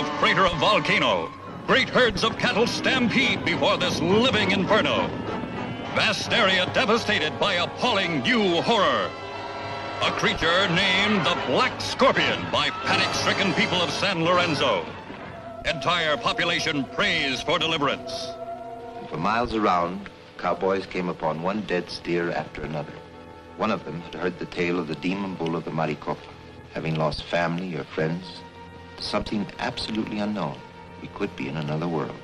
the freighter of volcano. Great herds of cattle stampede before this living inferno. Vast area devastated by appalling new horror. A creature named the Black Scorpion by panic-stricken people of San Lorenzo. Entire population prays for deliverance. For miles around, cowboys came upon one dead steer after another. One of them had heard the tale of the demon bull of the Maricopa. Having lost family or friends to something absolutely unknown, we could be in another world.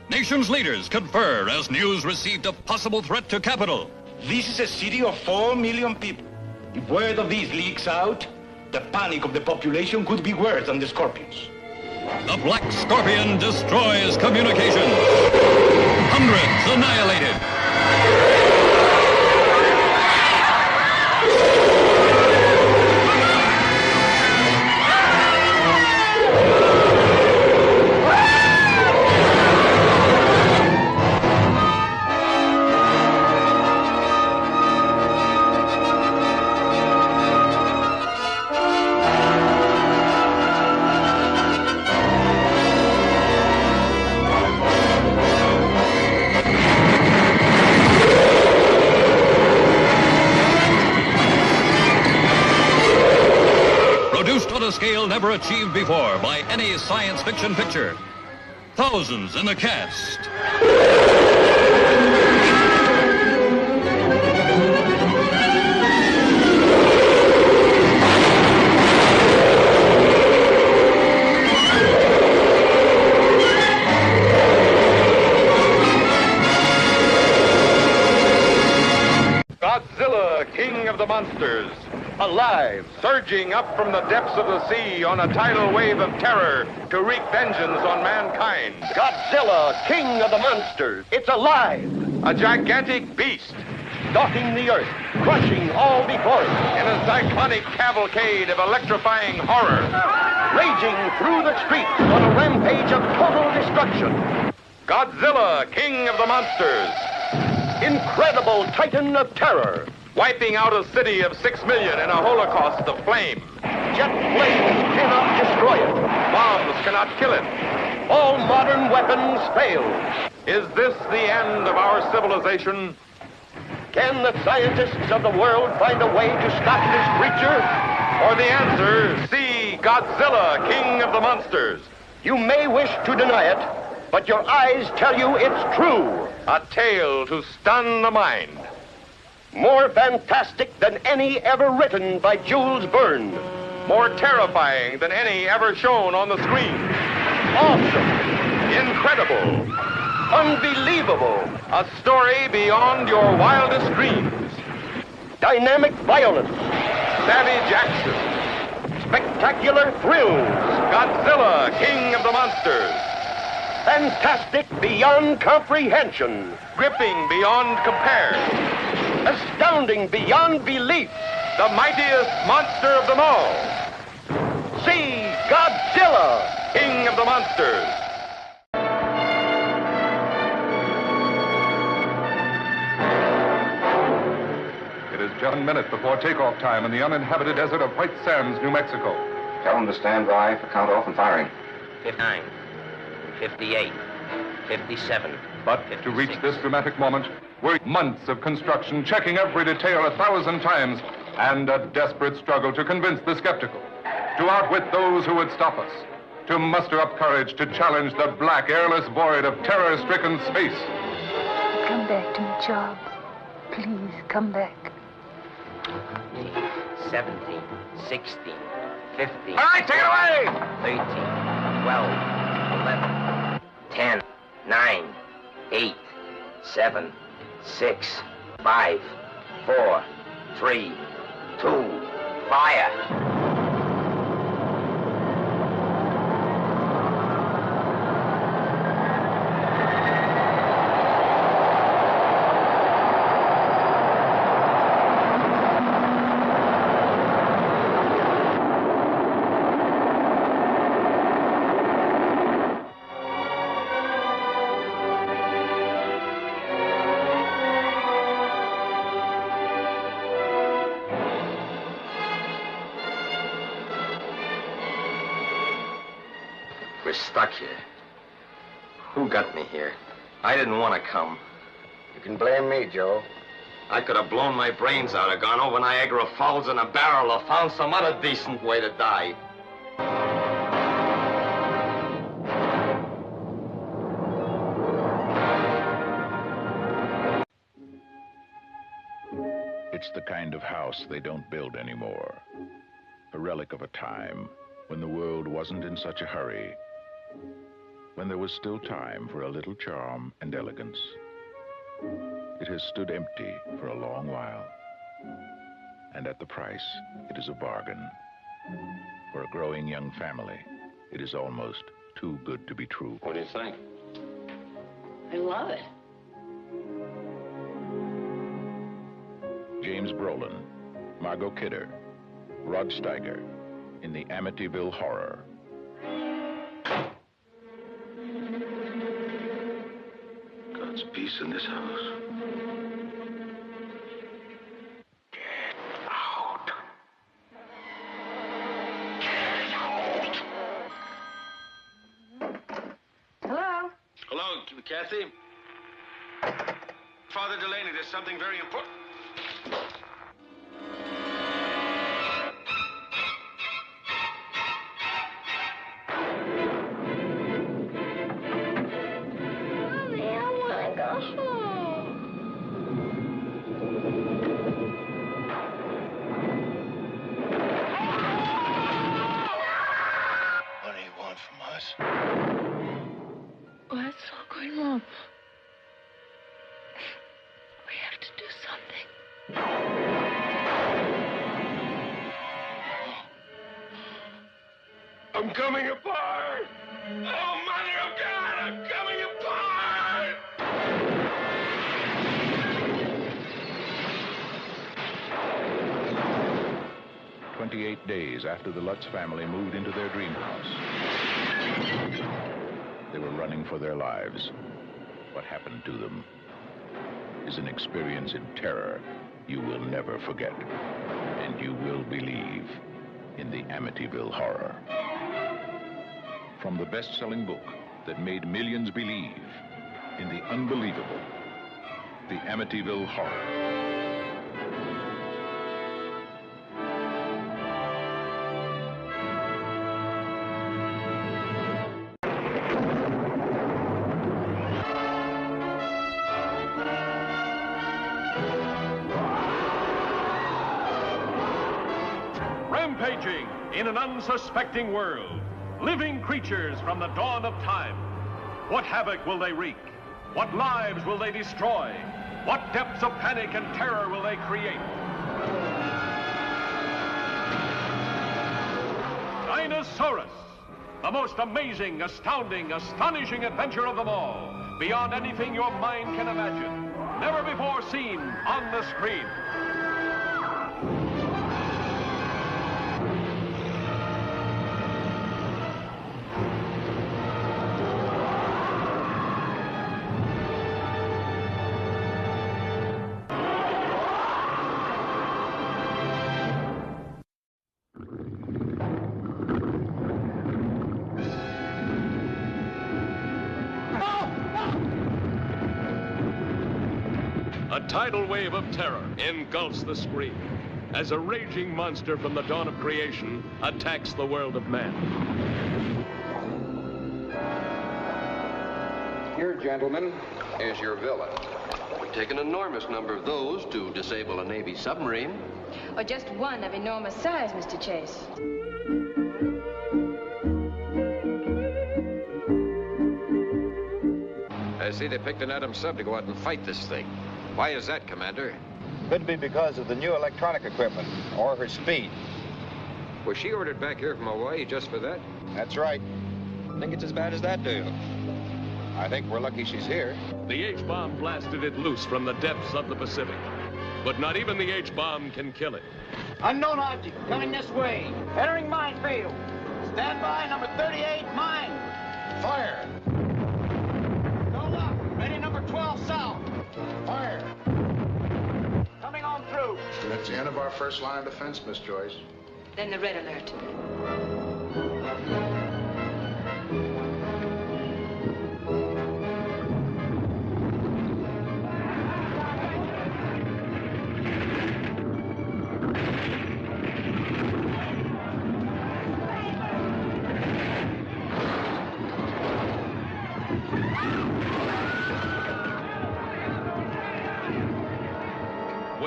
Nation's leaders confer as news received a possible threat to capital. This is a city of 4 million people. If word of these leaks out, the panic of the population could be worse than the scorpions. The Black Scorpion destroys communications. Hundreds annihilated. Produced on a scale never achieved before by any science fiction picture. Thousands in the cast. Godzilla, King of the Monsters. Alive, surging up from the depths of the sea on a tidal wave of terror to wreak vengeance on mankind. Godzilla, King of the Monsters. It's alive. A gigantic beast. Stalking the earth, crushing all before it. In a cyclonic cavalcade of electrifying horror. Raging through the streets on a rampage of total destruction. Godzilla, King of the Monsters. Incredible titan of terror. Wiping out a city of 6 million in a holocaust of flame. Jet flames cannot destroy it. Bombs cannot kill it. All modern weapons fail. Is this the end of our civilization? Can the scientists of the world find a way to stop this creature? For the answer, see Godzilla, King of the Monsters. You may wish to deny it, but your eyes tell you it's true. A tale to stun the mind. More fantastic than any ever written by Jules Verne. More terrifying than any ever shown on the screen. Awesome. Incredible. Unbelievable. A story beyond your wildest dreams. Dynamic violence. Savage action. Spectacular thrills. Godzilla, King of the Monsters. Fantastic beyond comprehension. Gripping beyond compare. Astounding beyond belief. The mightiest monster of them all. See Godzilla, King of the Monsters. It is just 1 minute before takeoff time in the uninhabited desert of White Sands, New Mexico. Tell them to stand by for count-off and firing. 59, 58, 57. But to reach this dramatic moment were months of construction, checking every detail 1,000 times, and a desperate struggle to convince the skeptical, to outwit those who would stop us, to muster up courage to challenge the black, airless void of terror-stricken space. Come back to me, Charles. Please, come back. 17, 16, 15. All right, take it away! 13, 12, 11, 10, 9, 8, 7, 6, 5, 4, 3, 2, fire! We're stuck here. Who got me here? I didn't want to come. You can blame me, Joe. I could have blown my brains out or gone over Niagara Falls in a barrel or found some other decent way to die. It's the kind of house they don't build anymore. A relic of a time when the world wasn't in such a hurry, when there was still time for a little charm and elegance. It has stood empty for a long while, and at the price, it is a bargain. For a growing young family, it is almost too good to be true. What do you think? I love it. James Brolin, Margot Kidder, Rod Steiger in the Amityville Horror. God's peace in this house. Hello? Hello, Kathy. Father Delaney, there's something very important. Mommy, I want to go home. What do you want from us? What's all going wrong? We have to do something. I'm coming apart! Oh, Mother of God, I'm coming apart! 28 days after the Lutz family moved into their dream house, they were running for their lives. What happened to them is an experience in terror you will never forget, and you will believe in the Amityville Horror. From the best-selling book that made millions believe in the unbelievable, the Amityville Horror. Rampaging in an unsuspecting world. Living creatures from the dawn of time. What havoc will they wreak? What lives will they destroy? What depths of panic and terror will they create? Dinosaurus, the most amazing, astounding, astonishing adventure of them all. Beyond anything your mind can imagine. Never before seen on the screen. A tidal wave of terror engulfs the screen as a raging monster from the dawn of creation attacks the world of man. Here, gentlemen, is your villain. It would take an enormous number of those to disable a Navy submarine. Or just one of enormous size, Mr. Chase. I see they picked an Adam sub to go out and fight this thing. Why is that, Commander? Could be because of the new electronic equipment, or her speed. Was she ordered back here from Hawaii just for that? That's right. Think it's as bad as that, do you? I think we're lucky she's here. The H-bomb blasted it loose from the depths of the Pacific. But not even the H-bomb can kill it. Unknown object coming this way. Entering minefield. Stand by, number 38, mine. Fire! Go left. Ready, number 12, south. Fire! Coming on through. That's the end of our first line of defense, Miss Joyce. Then the red alert.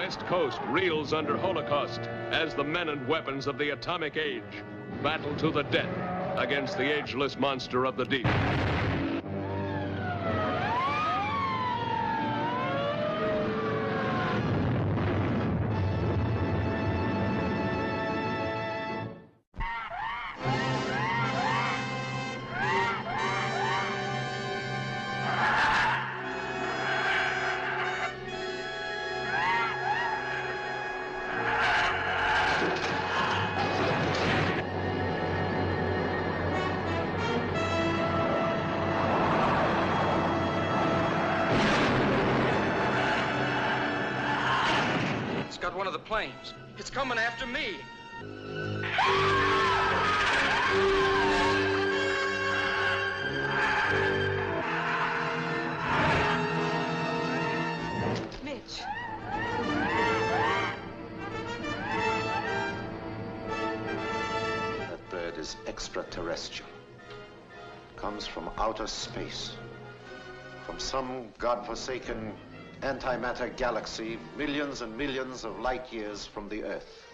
West Coast reels under Holocaust as the men and weapons of the atomic age battle to the death against the ageless monster of the deep. Got one of the planes. It's coming after me. Mitch. That bird is extraterrestrial. Comes from outer space. From some godforsaken antimatter galaxy millions and millions of light years from the Earth.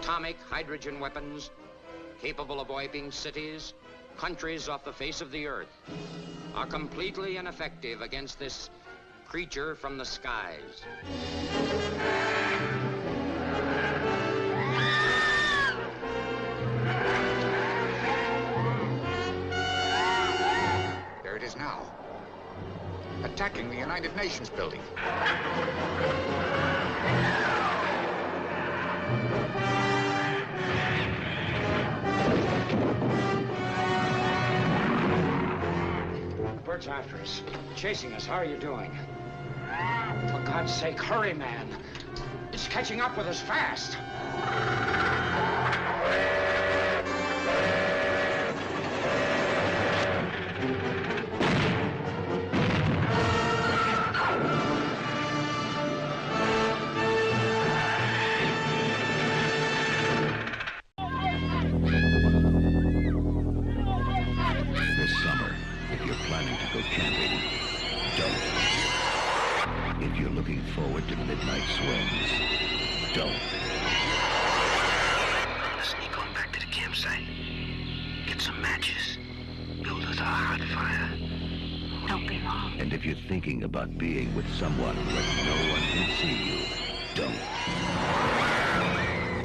Atomic hydrogen weapons capable of wiping cities, countries off the face of the Earth, are completely ineffective against this creature from the skies. There it is now. Attacking the United Nations building. The bird's after us, chasing us. How are you doing? For God's sake, hurry, man. It's catching up with us fast. Forward to midnight swims. Don't. Sneak on back to the campsite. Get some matches. Build us a hot fire. Don't be long. And if you're thinking about being with someone where no one can see you, don't.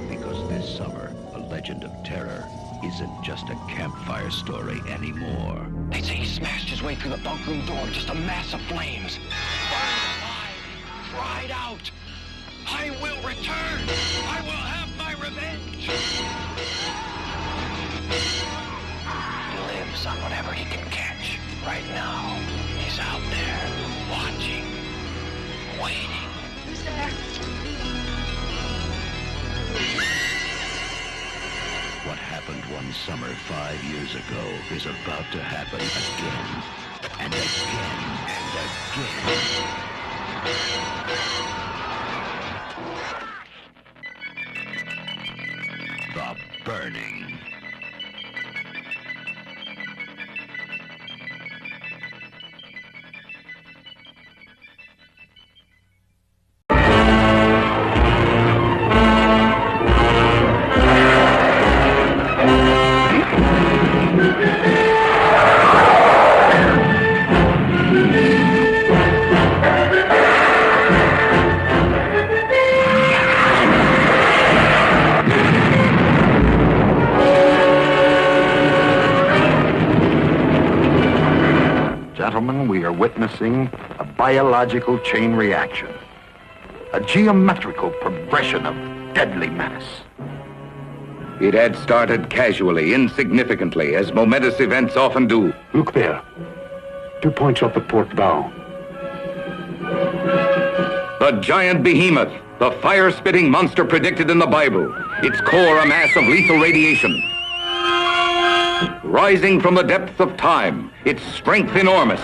Because this summer, a legend of terror isn't just a campfire story anymore. They say he smashed his way through the bunk room door, just a mass of flames. Cried out, I will return. I will have my revenge. He lives on whatever he can catch. Right now, he's out there, watching, waiting. Who's there? What happened one summer 5 years ago is about to happen again, and again, and again. The Burning. Gentlemen, we are witnessing a biological chain reaction, a geometrical progression of deadly menace. It had started casually, insignificantly, as momentous events often do. Look there. 2 points off the port bow. The giant behemoth, the fire-spitting monster predicted in the Bible, its core a mass of lethal radiation. Rising from the depths of time, its strength enormous,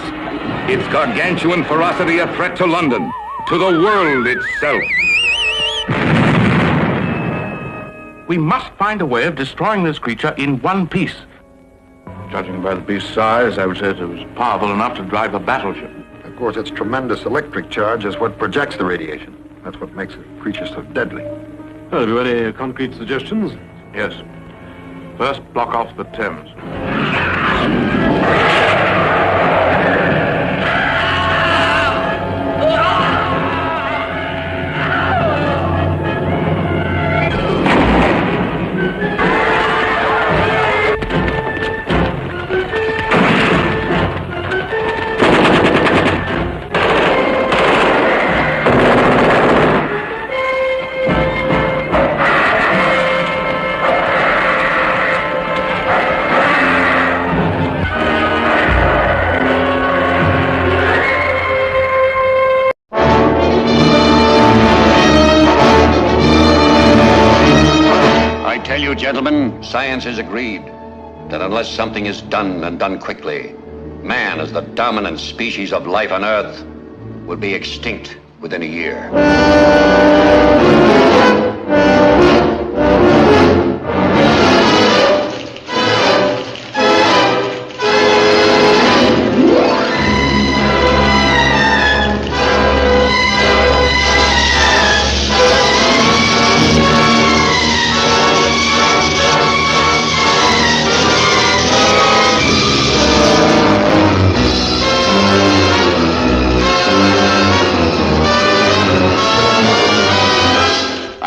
its gargantuan ferocity a threat to London, to the world itself. We must find a way of destroying this creature in one piece. Judging by the beast's size, I would say it was powerful enough to drive a battleship. Of course, its tremendous electric charge is what projects the radiation. That's what makes a creature so deadly. Well, have you any concrete suggestions? Yes. First, block off the Thames. I tell you, gentlemen, science has agreed that unless something is done and done quickly, man, as the dominant species of life on Earth, will be extinct within a year.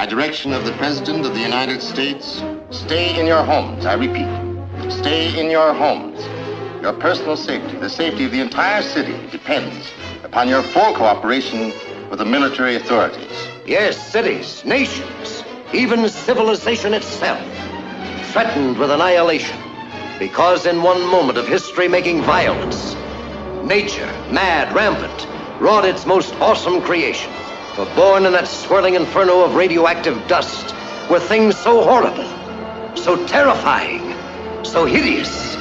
Direction of the President of the United States, stay in your homes. I repeat, stay in your homes. Your personal safety, the safety of the entire city, depends upon your full cooperation with the military authorities. Yes, cities, nations, even civilization itself, threatened with annihilation, because in one moment of history-making violence, nature, mad, rampant, wrought its most awesome creation. For born in that swirling inferno of radioactive dust were things so horrible, so terrifying, so hideous.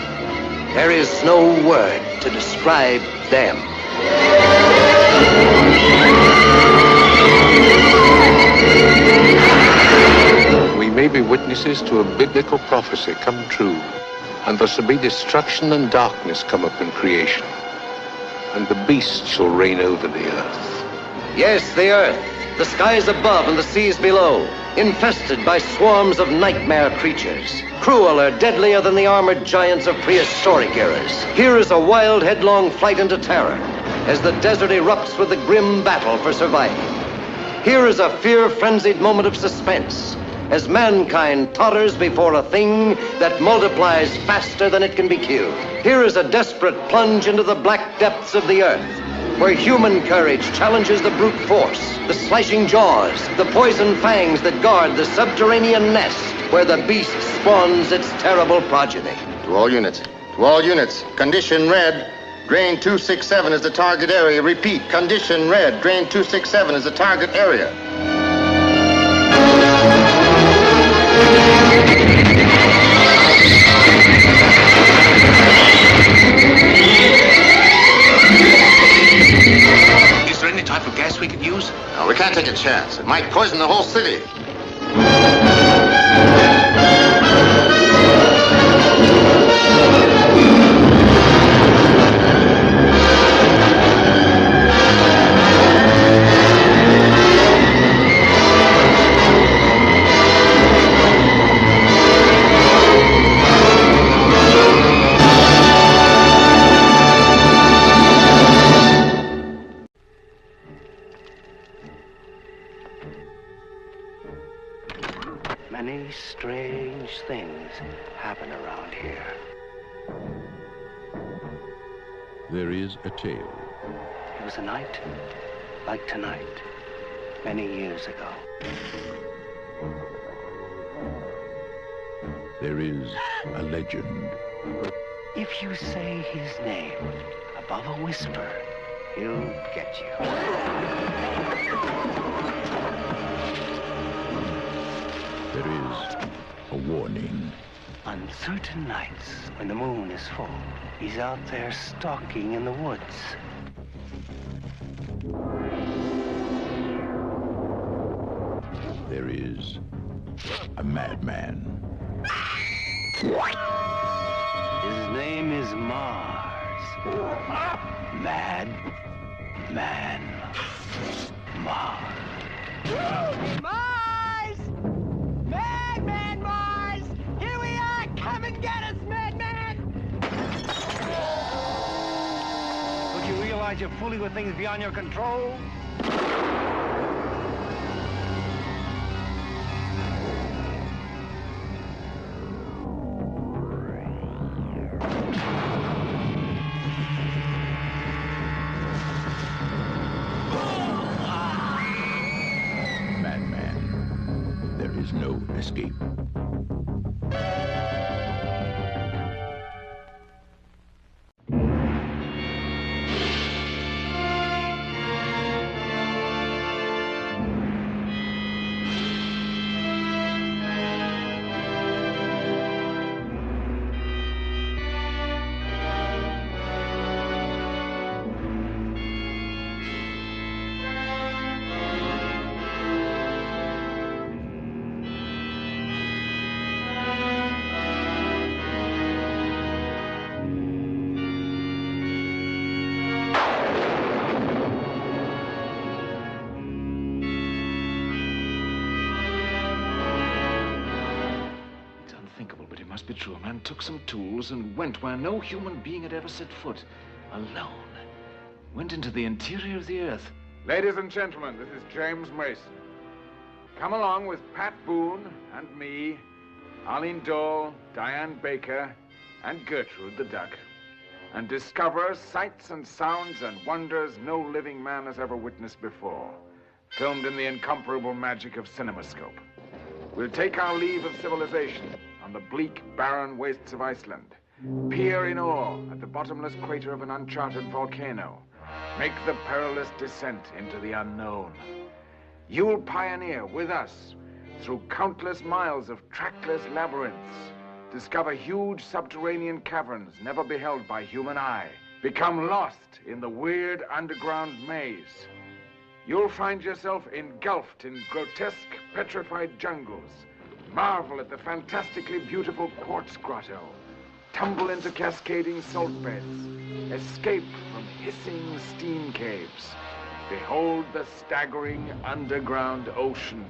There is no word to describe them. We may be witnesses to a biblical prophecy come true, and there shall be destruction and darkness come upon creation, and the beast shall reign over the earth. Yes, the earth, the skies above and the seas below, infested by swarms of nightmare creatures, crueler, deadlier than the armored giants of prehistoric eras. Here is a wild, headlong flight into terror, as the desert erupts with the grim battle for survival. Here is a fear-frenzied moment of suspense, as mankind totters before a thing that multiplies faster than it can be killed. Here is a desperate plunge into the black depths of the earth, where human courage challenges the brute force, the slashing jaws, the poison fangs that guard the subterranean nest where the beast spawns its terrible progeny. To all units, condition red, drain 267 is the target area. Repeat, condition red, drain 267 is the target area. Is there any type of gas we could use? No, we can't take a chance. It might poison the whole city. Many strange things happen around here. There is a tale. It was a night like tonight, many years ago. There is a legend. If you say his name above a whisper, he'll get you. There is a warning. On certain nights, when the moon is full, he's out there stalking in the woods. There is a madman. His name is Mars. Mad Man Mars. Mars! Madman Mars! Here we are! Come and get us, madman! Don't you realize you're fooling with things beyond your control? Madman, there is no escape. Be true. A man took some tools and went where no human being had ever set foot. Alone. Went into the interior of the earth. Ladies and gentlemen, this is James Mason. Come along with Pat Boone and me, Arlene Dole, Diane Baker, and Gertrude the Duck, and discover sights and sounds and wonders no living man has ever witnessed before, filmed in the incomparable magic of CinemaScope. We'll take our leave of civilization on the bleak, barren wastes of Iceland, peer in awe at the bottomless crater of an uncharted volcano, make the perilous descent into the unknown. You'll pioneer with us through countless miles of trackless labyrinths, discover huge subterranean caverns never beheld by human eye, become lost in the weird underground maze. You'll find yourself engulfed in grotesque, petrified jungles, marvel at the fantastically beautiful quartz grotto, tumble into cascading salt beds, escape from hissing steam caves, behold the staggering underground ocean.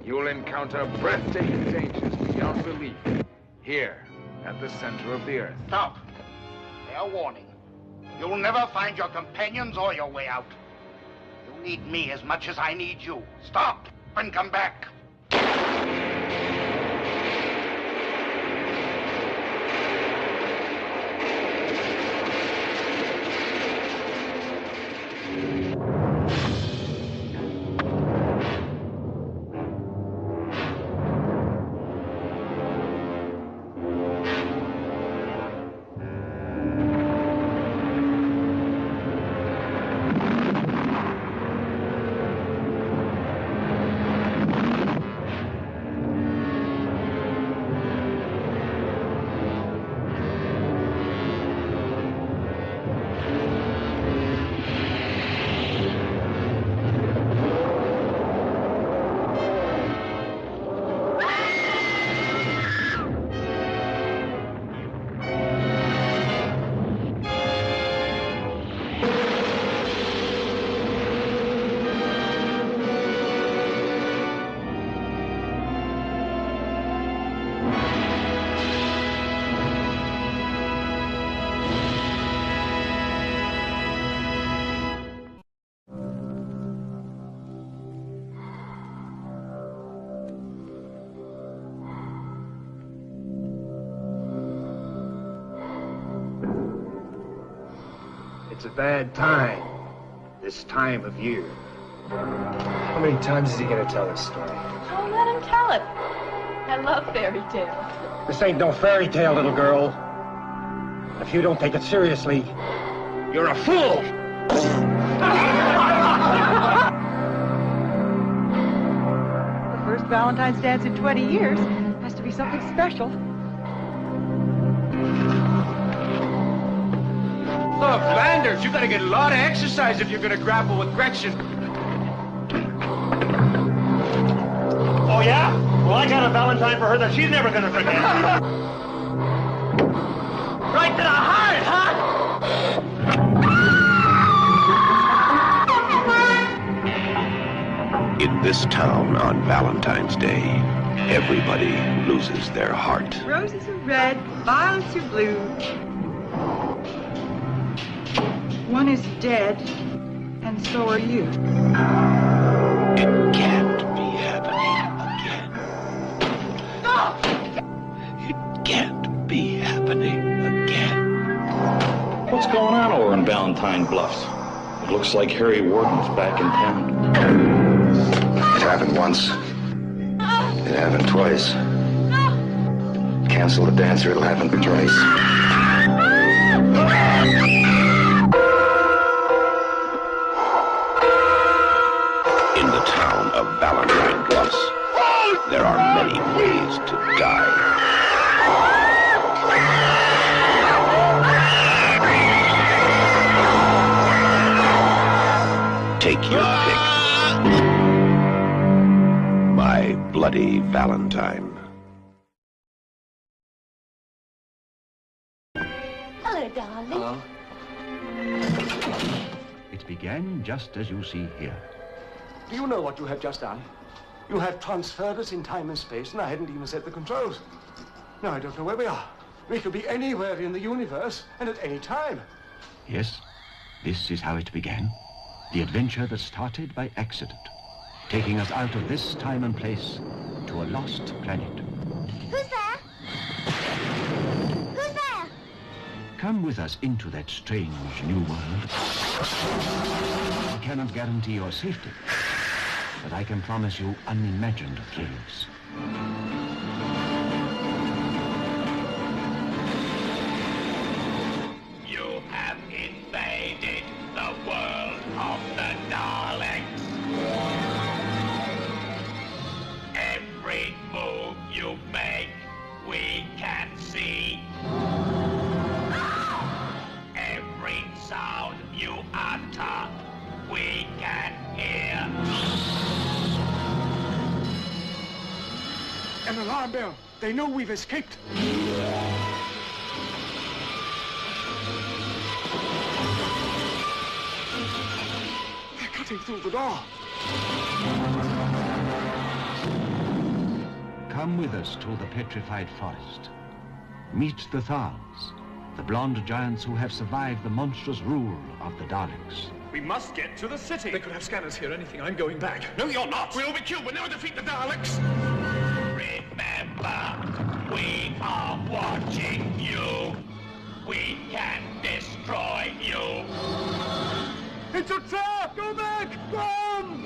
You'll encounter breathtaking dangers beyond belief, here at the center of the earth. Stop. Fair warning. You'll never find your companions or your way out. You need me as much as I need you. Stop and come back. It's a bad time, this time of year. How many times is he gonna tell this story? Oh, let him tell it. I love fairy tales. This ain't no fairy tale, little girl. If you don't take it seriously, you're a fool! The first Valentine's dance in 20 years has to be something special. Look, Landers, you gotta get a lot of exercise if you're gonna grapple with Gretchen. Oh, yeah? Well, I got a Valentine for her that she's never gonna forget. Right to the heart, huh? In this town on Valentine's Day, everybody loses their heart. Roses are red, violets are blue. One is dead, and so are you. It can't be happening again. No! It can't be happening again. What's going on over in Valentine Bluffs? It looks like Harry Warden's back in town. It happened once. It happened twice. Cancel the dance or it'll happen twice. In the town of Valentine Bluffs, there are many ways to die. Take your pick. My Bloody Valentine. Hello, darling. Hello. It began just as you see here. Do you know what you have just done? You have transferred us in time and space, and I hadn't even set the controls. Now I don't know where we are. We could be anywhere in the universe, and at any time. Yes, this is how it began. The adventure that started by accident, taking us out of this time and place to a lost planet. Who's there? Who's there? Come with us into that strange new world. I cannot guarantee your safety, but I can promise you unimagined thrills. You have invaded the world of the Daleks. Every move you make, we can see. Every sound you utter, we can hear. An alarm bell. They know we've escaped. They're cutting through the door. Come with us to the petrified forest. Meet the Thals, the blonde giants who have survived the monstrous rule of the Daleks. We must get to the city. They could have scanners here. Anything. I'm going back. No, you're not. We'll be killed. We'll never defeat the Daleks. Remember, we are watching you. We can destroy you. It's a trap! Go back! Run!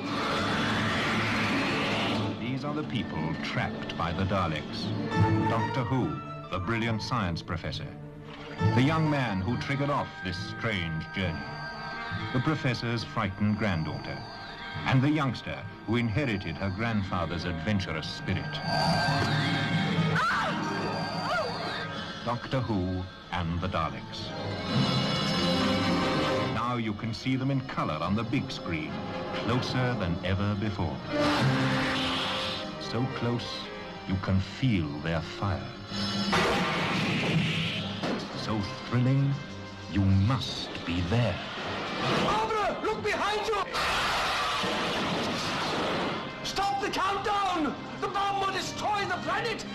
These are the people trapped by the Daleks. Dr. Who, the brilliant science professor. The young man who triggered off this strange journey. The professor's frightened granddaughter. And the youngster who inherited her grandfather's adventurous spirit. Doctor Who and the Daleks. Now you can see them in color on the big screen, closer than ever before. So close, you can feel their fire. So thrilling, you must be there. Barbara, look behind you! Stop the countdown! The bomb will destroy the planet!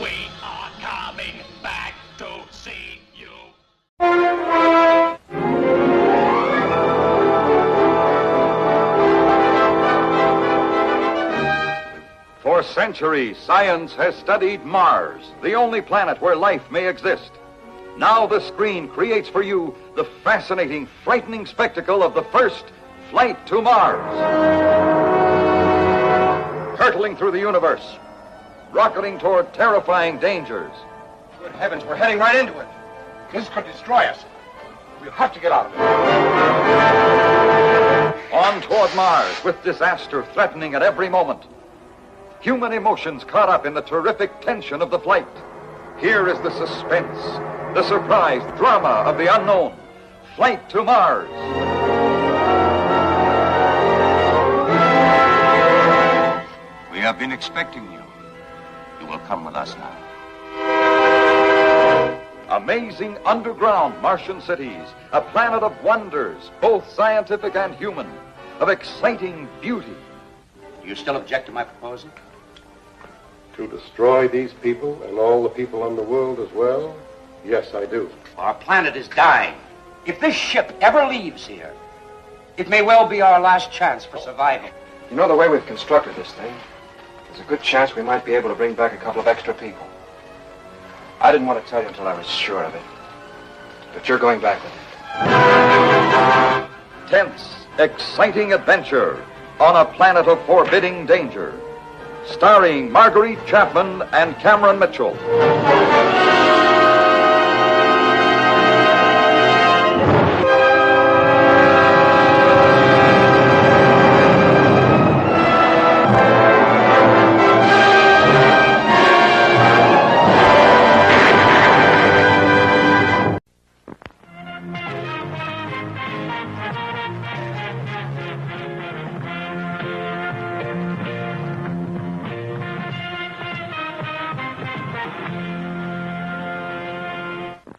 We are coming back to see you. For centuries, science has studied Mars, the only planet where life may exist. Now the screen creates for you the fascinating, frightening spectacle of the first flight to Mars. Hurtling through the universe, rocketing toward terrifying dangers. Good heavens, we're heading right into it. This could destroy us. We'll have to get out of it. On toward Mars, with disaster threatening at every moment. Human emotions caught up in the terrific tension of the flight. Here is the suspense, the surprise, drama of the unknown. Flight to Mars. have been expecting you. You will come with us now. Amazing underground Martian cities, a planet of wonders, both scientific and human, of exciting beauty. Do you still object to my proposal? To destroy these people and all the people on the world as well? Yes, I do. Our planet is dying. If this ship ever leaves here, it may well be our last chance for survival. You know the way we've constructed this thing? There's a good chance we might be able to bring back a couple of extra people. I didn't want to tell you until I was sure of it. But you're going back with it. Tense, exciting adventure on a planet of forbidding danger. Starring Marguerite Chapman and Cameron Mitchell.